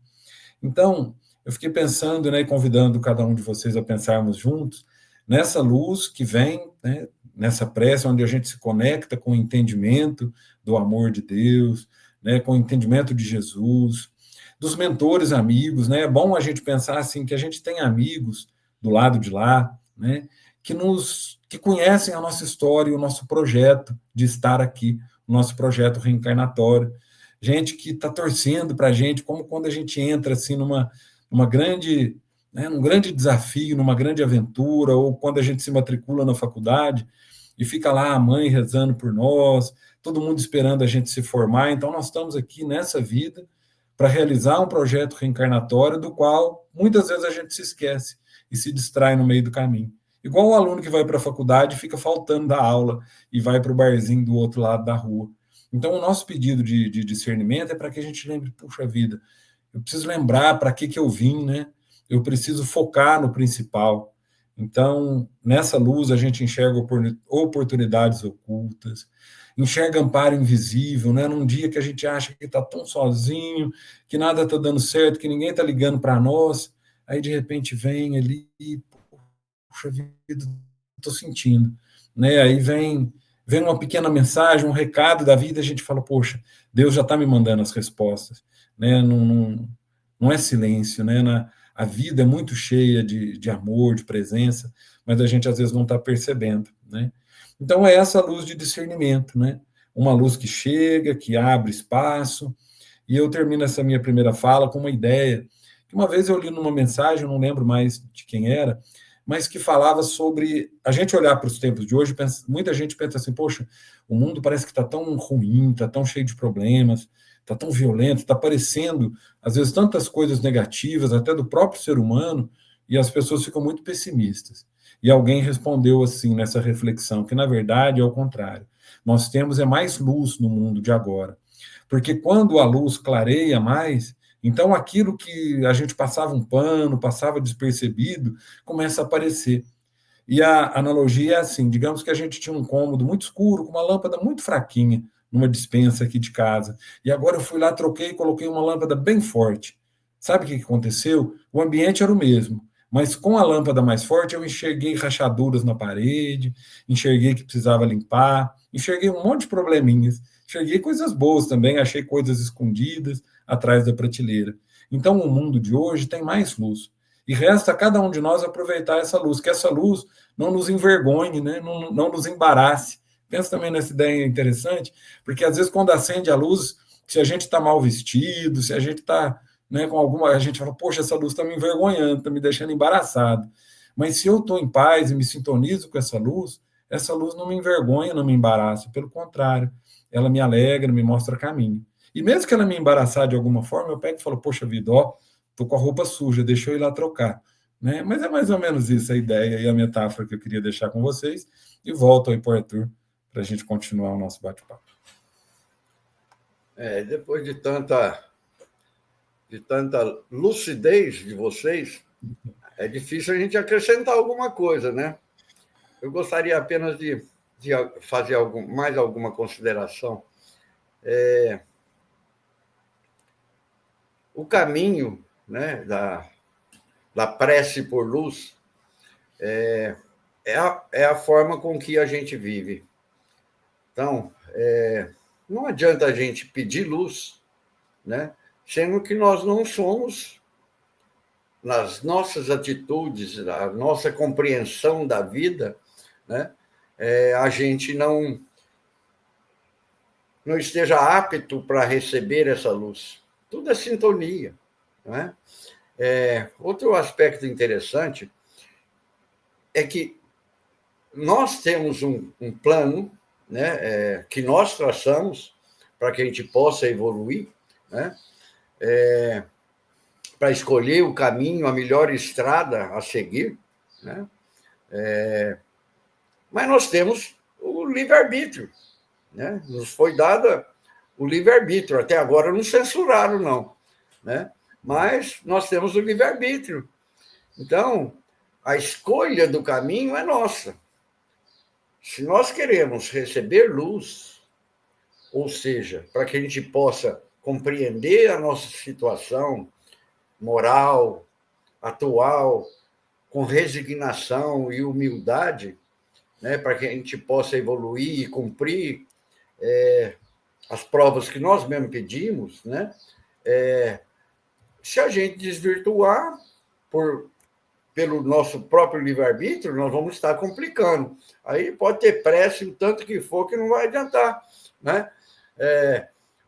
Então, eu fiquei pensando, né, convidando cada um de vocês a pensarmos juntos nessa luz que vem, né, nessa prece onde a gente se conecta com o entendimento do amor de Deus, né, com o entendimento de Jesus, dos mentores amigos, né? É bom a gente pensar assim que a gente tem amigos do lado de lá, né, que conhecem a nossa história, o nosso projeto de estar aqui, o nosso projeto reencarnatório. Gente que está torcendo para a gente, como quando a gente entra assim numa grande, né, num grande desafio, numa grande aventura, ou quando a gente se matricula na faculdade e fica lá a mãe rezando por nós, todo mundo esperando a gente se formar. Então nós estamos aqui nessa vida para realizar um projeto reencarnatório do qual muitas vezes a gente se esquece e se distrai no meio do caminho. Igual o aluno que vai para a faculdade e fica faltando da aula e vai para o barzinho do outro lado da rua. Então, o nosso pedido de discernimento é para que a gente lembre, puxa vida, eu preciso lembrar para que eu vim, né? Eu preciso focar no principal. Então, nessa luz, a gente enxerga oportunidades ocultas, enxerga amparo invisível, né? Num dia que a gente acha que está tão sozinho, que nada está dando certo, que ninguém está ligando para nós, aí de repente vem ali, puxa vida, estou sentindo, né? Aí vem uma pequena mensagem, um recado da vida, a gente fala, poxa, Deus já está me mandando as respostas, né? Não é silêncio, né? A vida é muito cheia de amor, de presença, mas a gente às vezes não está percebendo, né? Então é essa luz de discernimento, né? Uma luz que chega, que abre espaço, e eu termino essa minha primeira fala com uma ideia que uma vez eu li numa mensagem, eu não lembro mais de quem era, mas que falava sobre a gente olhar para os tempos de hoje, muita gente pensa assim, poxa, o mundo parece que está tão ruim, está tão cheio de problemas, está tão violento, está aparecendo, às vezes, tantas coisas negativas, até do próprio ser humano, e as pessoas ficam muito pessimistas. E alguém respondeu assim, nessa reflexão, que na verdade é o contrário. Nós temos mais luz no mundo de agora. Porque quando a luz clareia mais, então aquilo que a gente passava um pano, passava despercebido, começa a aparecer. E a analogia é assim, digamos que a gente tinha um cômodo muito escuro, com uma lâmpada muito fraquinha numa despensa aqui de casa. E agora eu fui lá, troquei e coloquei uma lâmpada bem forte. Sabe o que aconteceu? O ambiente era o mesmo, mas com a lâmpada mais forte eu enxerguei rachaduras na parede, enxerguei que precisava limpar, enxerguei um monte de probleminhas, enxerguei coisas boas também, achei coisas escondidas atrás da prateleira. Então o mundo de hoje tem mais luz. E resta a cada um de nós aproveitar essa luz, que essa luz não nos envergonhe, né? Não nos embarace. Pensa também nessa ideia interessante, porque às vezes quando acende a luz, se a gente está mal vestido, se a gente está, né, com alguma. A gente fala, poxa, essa luz está me envergonhando, está me deixando embaraçado. Mas se eu estou em paz e me sintonizo com essa luz não me envergonha, não me embaraça. Pelo contrário, ela me alegra, me mostra caminho. E mesmo que ela me embaraçar de alguma forma, eu pego e falo, poxa vida, ó, estou com a roupa suja, deixa eu ir lá trocar. Né? Mas é mais ou menos isso a ideia e a metáfora que eu queria deixar com vocês. E volto aí para o Arthur, para a gente continuar o nosso bate-papo. Depois de tanta lucidez de vocês, é difícil a gente acrescentar alguma coisa, né? Eu gostaria apenas de fazer mais alguma consideração. O caminho, né, da prece por luz é a forma com que a gente vive. Então, não adianta a gente pedir luz, né, sendo que nós não somos, nas nossas atitudes, a nossa compreensão da vida, né, a gente não esteja apto para receber essa luz. Tudo é sintonia. Né? Outro aspecto interessante é que nós temos um plano, né, que nós traçamos para que a gente possa evoluir, né, para escolher o caminho, a melhor estrada a seguir, né? Mas nós temos o livre-arbítrio, né? Nos foi dado o livre-arbítrio. Até agora não censuraram, não, né? Mas nós temos o livre-arbítrio. Então, a escolha do caminho é nossa. Se nós queremos receber luz, ou seja, para que a gente possa compreender a nossa situação moral, atual, com resignação e humildade, né, para que a gente possa evoluir e cumprir as provas que nós mesmos pedimos, né? Se a gente desvirtuar pelo nosso próprio livre-arbítrio, nós vamos estar complicando. Aí pode ter prece o tanto que for, que não vai adiantar, né?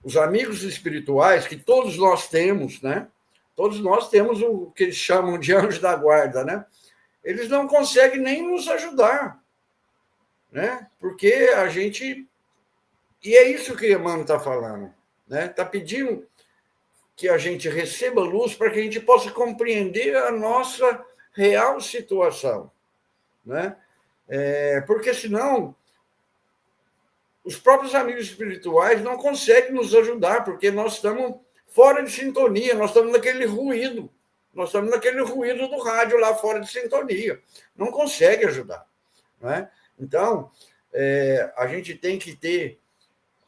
Os amigos espirituais, que todos nós temos, né? Todos nós temos o que eles chamam de anjo da guarda, né? Eles não conseguem nem nos ajudar, né? Porque a gente... E é isso que Emmanuel está falando, né? Está pedindo que a gente receba luz para que a gente possa compreender a nossa real situação, né? Porque senão os próprios amigos espirituais não conseguem nos ajudar, porque nós estamos fora de sintonia, nós estamos naquele ruído do rádio lá fora de sintonia, não consegue ajudar, né? Então, a gente tem que ter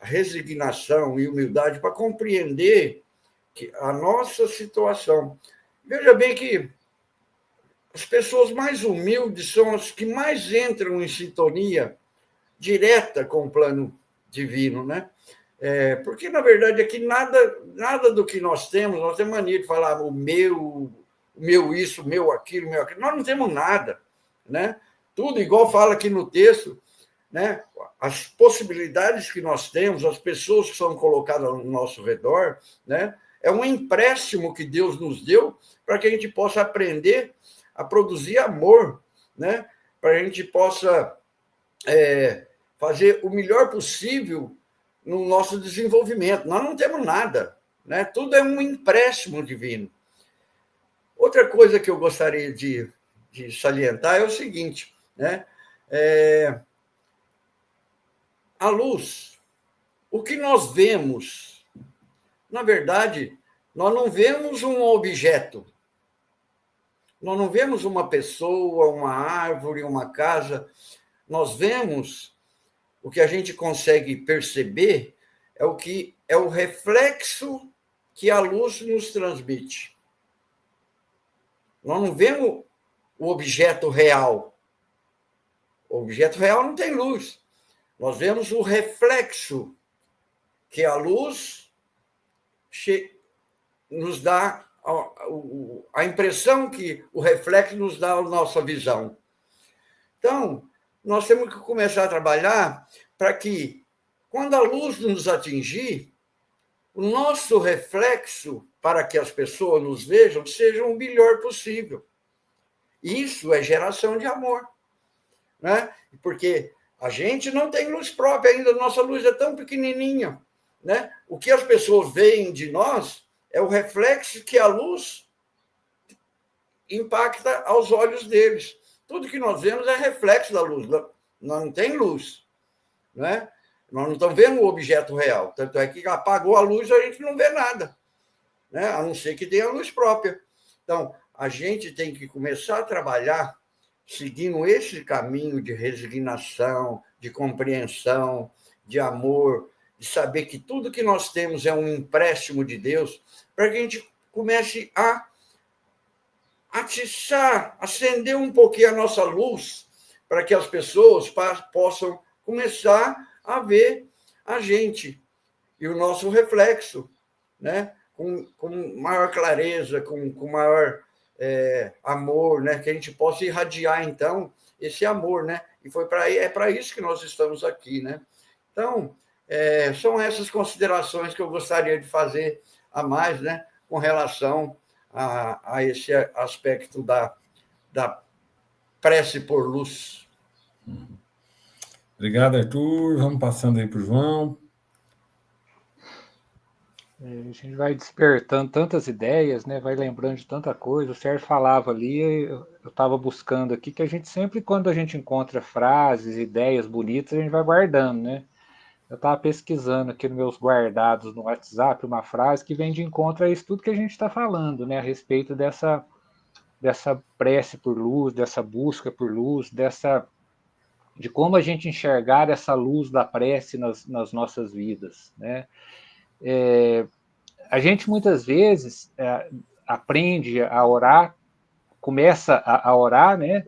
resignação e humildade para compreender a nossa situação. Veja bem que as pessoas mais humildes são as que mais entram em sintonia direta com o plano divino, né? Porque, na verdade, aqui nada do que nós temos mania de falar o meu isso, o meu aquilo. Nós não temos nada, né? Tudo, igual fala aqui no texto, né? As possibilidades que nós temos, as pessoas que são colocadas ao nosso redor, né? É um empréstimo que Deus nos deu para que a gente possa aprender a produzir amor, né? Para a gente possa fazer o melhor possível no nosso desenvolvimento. Nós não temos nada, né? Tudo é um empréstimo divino. Outra coisa que eu gostaria de salientar é o seguinte, né? A luz, o que nós vemos, na verdade, nós não vemos um objeto, nós não vemos uma pessoa, uma árvore, uma casa, nós vemos, o que a gente consegue perceber é o reflexo que a luz nos transmite. Nós não vemos o objeto real. O objeto real não tem luz. Nós vemos o reflexo que a luz nos dá, a impressão que o reflexo nos dá a nossa visão. Então, nós temos que começar a trabalhar para que, quando a luz nos atingir, o nosso reflexo, para que as pessoas nos vejam, seja o melhor possível. Isso é geração de amor, né? Porque a gente não tem luz própria ainda, nossa luz é tão pequenininha, né? O que as pessoas veem de nós é o reflexo que a luz impacta aos olhos deles. Tudo que nós vemos é reflexo da luz, não tem luz, né? Nós não estamos vendo o objeto real. Tanto é que apagou a luz, a gente não vê nada, né? A não ser que tenha luz própria. Então, a gente tem que começar a trabalhar seguindo esse caminho de resignação, de compreensão, de amor, de saber que tudo que nós temos é um empréstimo de Deus, para que a gente comece a atiçar, acender um pouquinho a nossa luz, para que as pessoas possam começar a ver a gente e o nosso reflexo, né? com maior clareza, com maior amor, né? Que a gente possa irradiar, então, esse amor, né? E é para isso que nós estamos aqui, né? Então, são essas considerações que eu gostaria de fazer a mais, né? Com relação a esse aspecto da prece por luz. Obrigado, Arthur. Vamos passando aí para o João. A gente vai despertando tantas ideias, né? Vai lembrando de tanta coisa. O Sérgio falava ali, eu estava buscando aqui, que a gente sempre, quando a gente encontra frases, ideias bonitas, a gente vai guardando, né? Eu estava pesquisando aqui nos meus guardados no WhatsApp uma frase que vem de encontro a isso tudo que a gente está falando, né? A respeito dessa prece por luz, dessa busca por luz, de como a gente enxergar essa luz da prece nas nossas vidas, né? A gente muitas vezes aprende a orar, começa a orar, né,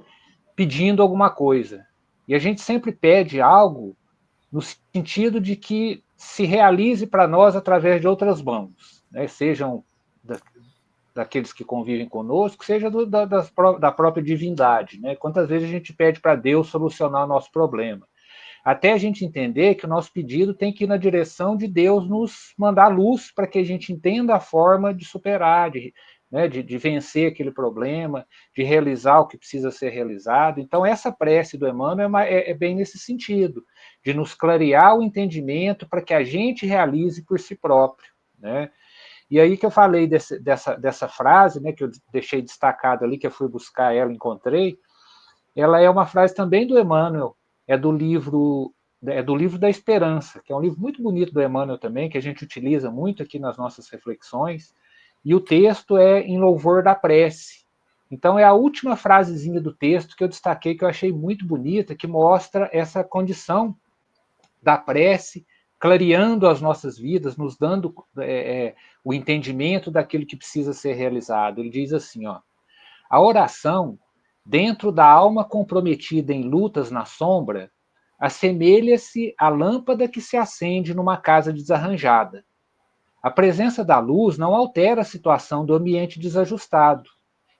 pedindo alguma coisa. E a gente sempre pede algo no sentido de que se realize para nós através de outras mãos, né, sejam daqueles que convivem conosco, seja da própria divindade, né? Quantas vezes a gente pede para Deus solucionar o nosso problema? Até a gente entender que o nosso pedido tem que ir na direção de Deus nos mandar luz para que a gente entenda a forma de superar, de vencer aquele problema, de realizar o que precisa ser realizado. Então, essa prece do Emmanuel é bem nesse sentido, de nos clarear o entendimento para que a gente realize por si próprio, né? E aí que eu falei dessa frase, né, que eu deixei destacada ali, que eu fui buscar ela, encontrei, ela é uma frase também do Emmanuel, é do livro da Esperança, que é um livro muito bonito do Emmanuel também, que a gente utiliza muito aqui nas nossas reflexões, e o texto é em louvor da prece. Então é a última frasezinha do texto que eu destaquei, que eu achei muito bonita, que mostra essa condição da prece, clareando as nossas vidas, nos dando o entendimento daquilo que precisa ser realizado. Ele diz assim, ó: a oração, dentro da alma comprometida em lutas na sombra, assemelha-se à lâmpada que se acende numa casa desarranjada. A presença da luz não altera a situação do ambiente desajustado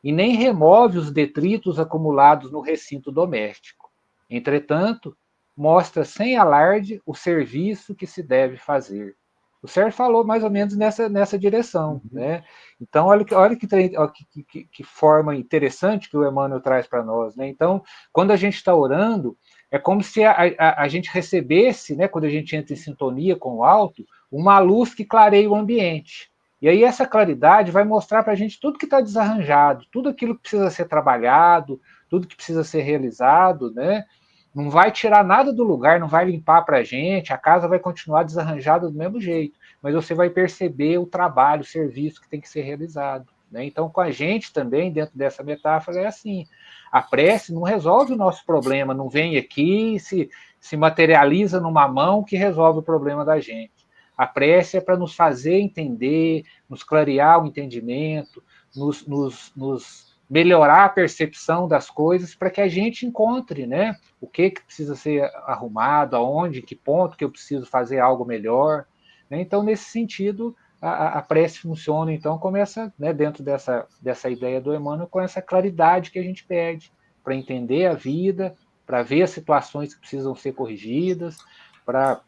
e nem remove os detritos acumulados no recinto doméstico. Entretanto, mostra sem alarde o serviço que se deve fazer. O Sérgio falou mais ou menos nessa direção, né? Então, olha que forma interessante que o Emmanuel traz para nós, né? Então, quando a gente está orando, é como se a gente recebesse, né, quando a gente entra em sintonia com o alto, uma luz que clareia o ambiente. E aí essa claridade vai mostrar para a gente tudo que está desarranjado, tudo aquilo que precisa ser trabalhado, tudo que precisa ser realizado, né? Não vai tirar nada do lugar, não vai limpar para a gente, a casa vai continuar desarranjada do mesmo jeito, mas você vai perceber o trabalho, o serviço que tem que ser realizado, né? Então, com a gente também, dentro dessa metáfora, é assim: a prece não resolve o nosso problema, não vem aqui e se materializa numa mão que resolve o problema da gente. A prece é para nos fazer entender, nos clarear o entendimento, nos melhorar a percepção das coisas para que a gente encontre, né, o que precisa ser arrumado, aonde, que ponto que eu preciso fazer algo melhor. Né? Então, nesse sentido, a prece funciona, então, começa, né, dentro dessa ideia do Emmanuel, com essa claridade que a gente pede, para entender a vida, para ver as situações que precisam ser corrigidas, para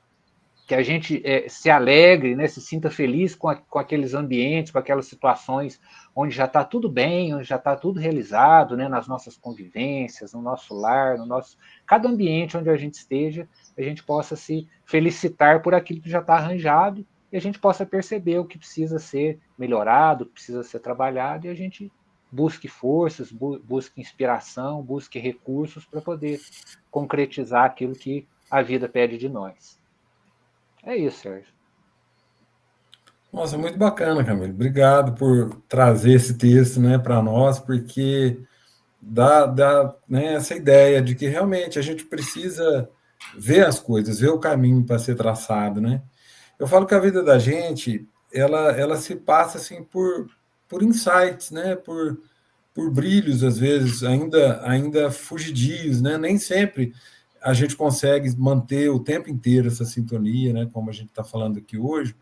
que a gente se alegre, né, se sinta feliz com aqueles ambientes, com aquelas situações onde já está tudo bem, onde já está tudo realizado, né, nas nossas convivências, no nosso lar, cada ambiente onde a gente esteja, a gente possa se felicitar por aquilo que já está arranjado e a gente possa perceber o que precisa ser melhorado, o que precisa ser trabalhado e a gente busque forças, busque inspiração, busque recursos para poder concretizar aquilo que a vida pede de nós. É isso, Sérgio. Nossa, muito bacana, Camilo. Obrigado por trazer esse texto, né, para nós, porque dá, né, essa ideia de que realmente a gente precisa ver as coisas, ver o caminho para ser traçado, né? Eu falo que a vida da gente, ela se passa assim por insights, né? Por brilhos, às vezes, ainda fugidios, né? Nem sempre a gente consegue manter o tempo inteiro essa sintonia, né? Como a gente está falando aqui hoje,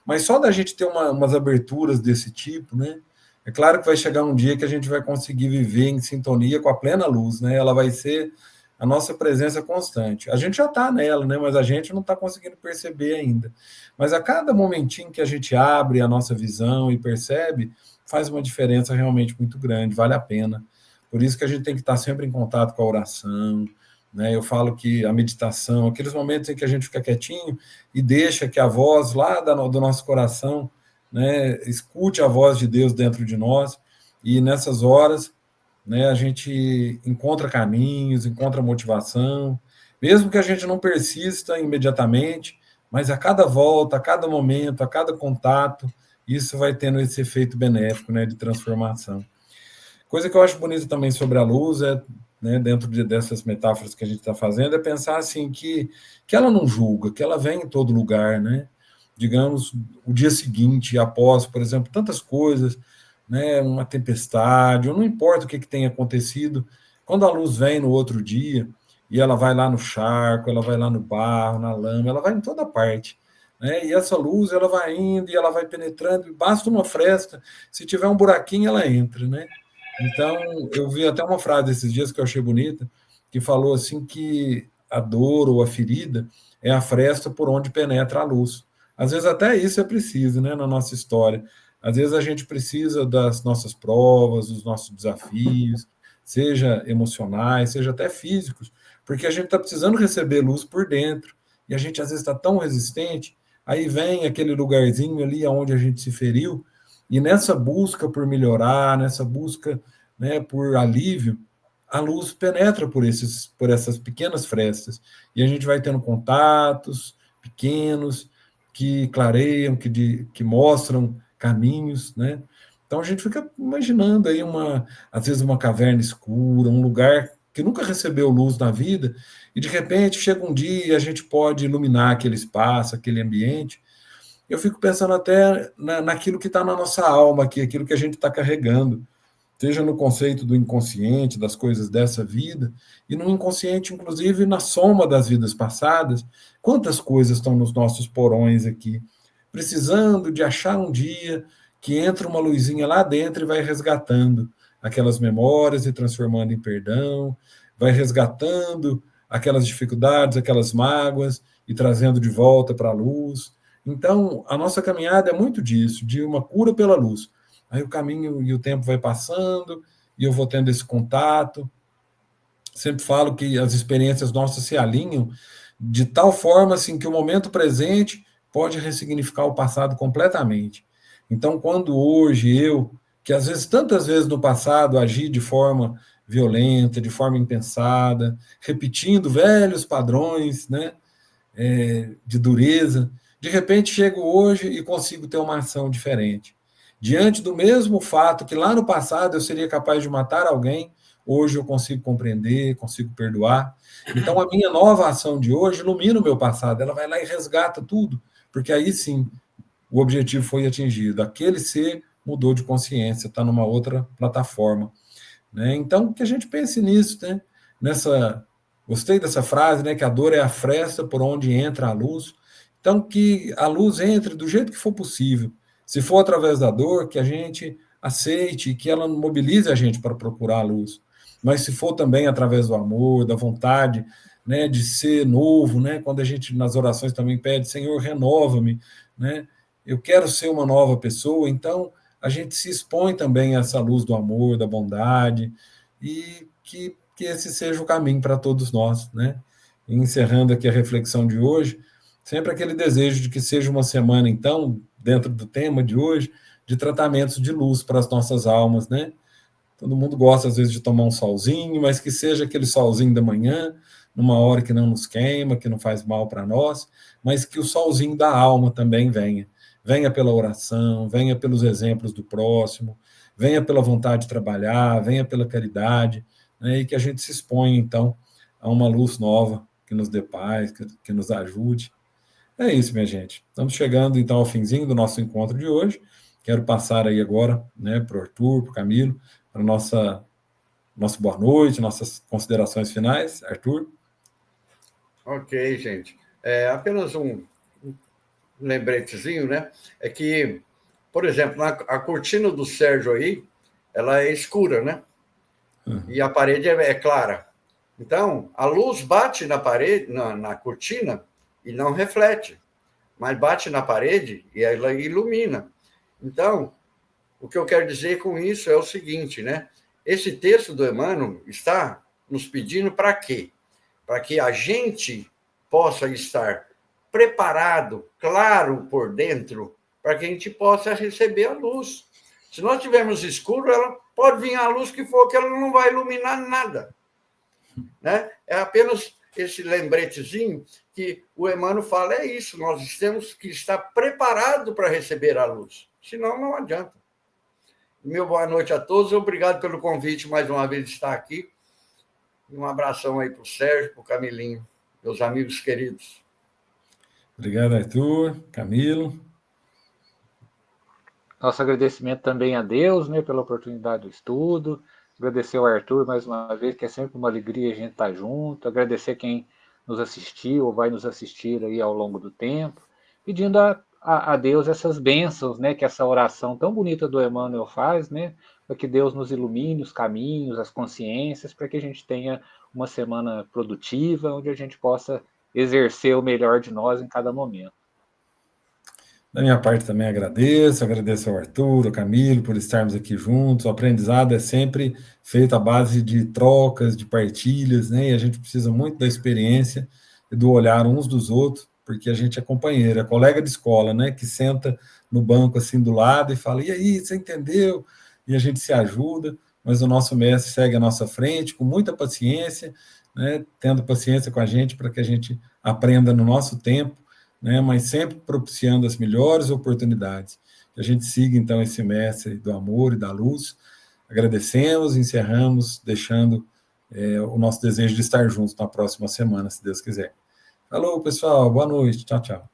mas só da gente ter umas aberturas desse tipo, né? É claro que vai chegar um dia que a gente vai conseguir viver em sintonia com a plena luz, né? Ela vai ser a nossa presença constante. A gente já está nela, né? Mas a gente não está conseguindo perceber ainda. Mas a cada momentinho que a gente abre a nossa visão e percebe, faz uma diferença realmente muito grande, vale a pena. Por isso que a gente tem que estar sempre em contato com a oração, né? Eu falo que a meditação, aqueles momentos em que a gente fica quietinho e deixa que a voz lá do nosso coração, né, escute a voz de Deus dentro de nós, e nessas horas, né, a gente encontra caminhos, encontra motivação, mesmo que a gente não persista imediatamente, mas a cada volta, a cada momento, a cada contato, isso vai tendo esse efeito benéfico, né, de transformação. Coisa que eu acho bonita também sobre a luz é, né, dentro dessas metáforas que a gente está fazendo, é pensar assim que ela não julga, que ela vem em todo lugar, né? Digamos, o dia seguinte, após, por exemplo, tantas coisas, né, uma tempestade, ou não importa o que tenha acontecido, quando a luz vem no outro dia, e ela vai lá no charco, ela vai lá no barro, na lama, ela vai em toda parte, né? E essa luz, ela vai indo e ela vai penetrando, e basta uma fresta, se tiver um buraquinho, ela entra, né? Então, eu vi até uma frase esses dias que eu achei bonita, que falou assim que a dor ou a ferida é a fresta por onde penetra a luz. Às vezes até isso é preciso, né, na nossa história. Às vezes a gente precisa das nossas provas, dos nossos desafios, seja emocionais, seja até físicos, porque a gente está precisando receber luz por dentro, e a gente às vezes está tão resistente, aí vem aquele lugarzinho ali onde a gente se feriu, e nessa busca por melhorar, nessa busca, né, por alívio, a luz penetra por essas pequenas frestas. E a gente vai tendo contatos pequenos que clareiam, que mostram caminhos, né? Então a gente fica imaginando aí às vezes uma caverna escura, um lugar que nunca recebeu luz na vida, e de repente chega um dia e a gente pode iluminar aquele espaço, aquele ambiente. Eu fico pensando até naquilo que está na nossa alma aqui, aquilo que a gente está carregando, seja no conceito do inconsciente, das coisas dessa vida, e no inconsciente, inclusive, na soma das vidas passadas, quantas coisas estão nos nossos porões aqui, precisando de achar um dia que entra uma luzinha lá dentro e vai resgatando aquelas memórias e transformando em perdão, vai resgatando aquelas dificuldades, aquelas mágoas e trazendo de volta para a luz. Então, a nossa caminhada é muito disso, de uma cura pela luz. Aí o caminho e o tempo vai passando, e eu vou tendo esse contato. Sempre falo que as experiências nossas se alinham de tal forma assim, que o momento presente pode ressignificar o passado completamente. Então, quando hoje que às vezes, tantas vezes no passado, agi de forma violenta, de forma impensada, repetindo velhos padrões, né, de dureza, de repente chego hoje e consigo ter uma ação diferente. Diante do mesmo fato que lá no passado eu seria capaz de matar alguém, hoje eu consigo compreender, consigo perdoar. Então a minha nova ação de hoje ilumina o meu passado, ela vai lá e resgata tudo, porque aí sim o objetivo foi atingido. Aquele ser mudou de consciência, está numa outra plataforma, né? Então, que a gente pense nisso, né? Gostei dessa frase, né? Que a dor é a fresta por onde entra a luz. Então, que a luz entre do jeito que for possível. Se for através da dor, que a gente aceite, que ela mobilize a gente para procurar a luz. Mas se for também através do amor, da vontade, né, de ser novo, né? Quando a gente nas orações também pede, Senhor, renova-me, né? Eu quero ser uma nova pessoa, então a gente se expõe também a essa luz do amor, da bondade, e que esse seja o caminho para todos nós, né? E encerrando aqui a reflexão de hoje, sempre aquele desejo de que seja uma semana, então, dentro do tema de hoje, de tratamentos de luz para as nossas almas, né? Todo mundo gosta, às vezes, de tomar um solzinho, mas que seja aquele solzinho da manhã, numa hora que não nos queima, que não faz mal para nós, mas que o solzinho da alma também venha. Venha pela oração, venha pelos exemplos do próximo, venha pela vontade de trabalhar, venha pela caridade, né, e que a gente se exponha, então, a uma luz nova, que nos dê paz, que nos ajude. É isso, minha gente. Estamos chegando, então, ao finzinho do nosso encontro de hoje. Quero passar aí agora, né, para o Arthur, para o Camilo, para nossa boa noite, nossas considerações finais. Arthur? Ok, gente. Apenas um lembretezinho, né? É que, por exemplo, a cortina do Sérgio aí, ela é escura, né? E a parede é clara. Então, a luz bate na parede, na cortina, e não reflete, mas bate na parede e ela ilumina. Então, o que eu quero dizer com isso é o seguinte, né? Esse texto do Emmanuel está nos pedindo para quê? Para que a gente possa estar preparado, claro por dentro, para que a gente possa receber a luz. Se nós tivermos escuro, ela pode vir a luz que for, que ela não vai iluminar nada, né? É apenas esse lembretezinho que o Emmanuel fala, é isso, nós temos que estar preparados para receber a luz, senão não adianta. Meu boa noite a todos, obrigado pelo convite mais uma vez de estar aqui. Um abração aí para o Sérgio, para o Camilinho, meus amigos queridos. Obrigado, Arthur. Camilo? Nosso agradecimento também a Deus, né, pela oportunidade do estudo. Agradecer ao Arthur mais uma vez, que é sempre uma alegria a gente estar junto. Agradecer quem nos assistiu ou vai nos assistir aí ao longo do tempo. Pedindo a Deus essas bênçãos, né, que essa oração tão bonita do Emmanuel faz, né, para que Deus nos ilumine os caminhos, as consciências, para que a gente tenha uma semana produtiva, onde a gente possa exercer o melhor de nós em cada momento. Da minha parte também agradeço ao Arthur, ao Camilo, por estarmos aqui juntos. O aprendizado é sempre feito à base de trocas, de partilhas, né? E a gente precisa muito da experiência e do olhar uns dos outros, porque a gente é companheiro, é colega de escola, né? Que senta no banco assim do lado e fala, e aí, você entendeu? E a gente se ajuda, mas o nosso mestre segue à nossa frente com muita paciência, né? Tendo paciência com a gente para que a gente aprenda no nosso tempo, né, mas sempre propiciando as melhores oportunidades. Que a gente siga, então, esse mestre do amor e da luz. Agradecemos, encerramos, deixando o nosso desejo de estar juntos na próxima semana, se Deus quiser. Falou, pessoal, boa noite, tchau, tchau.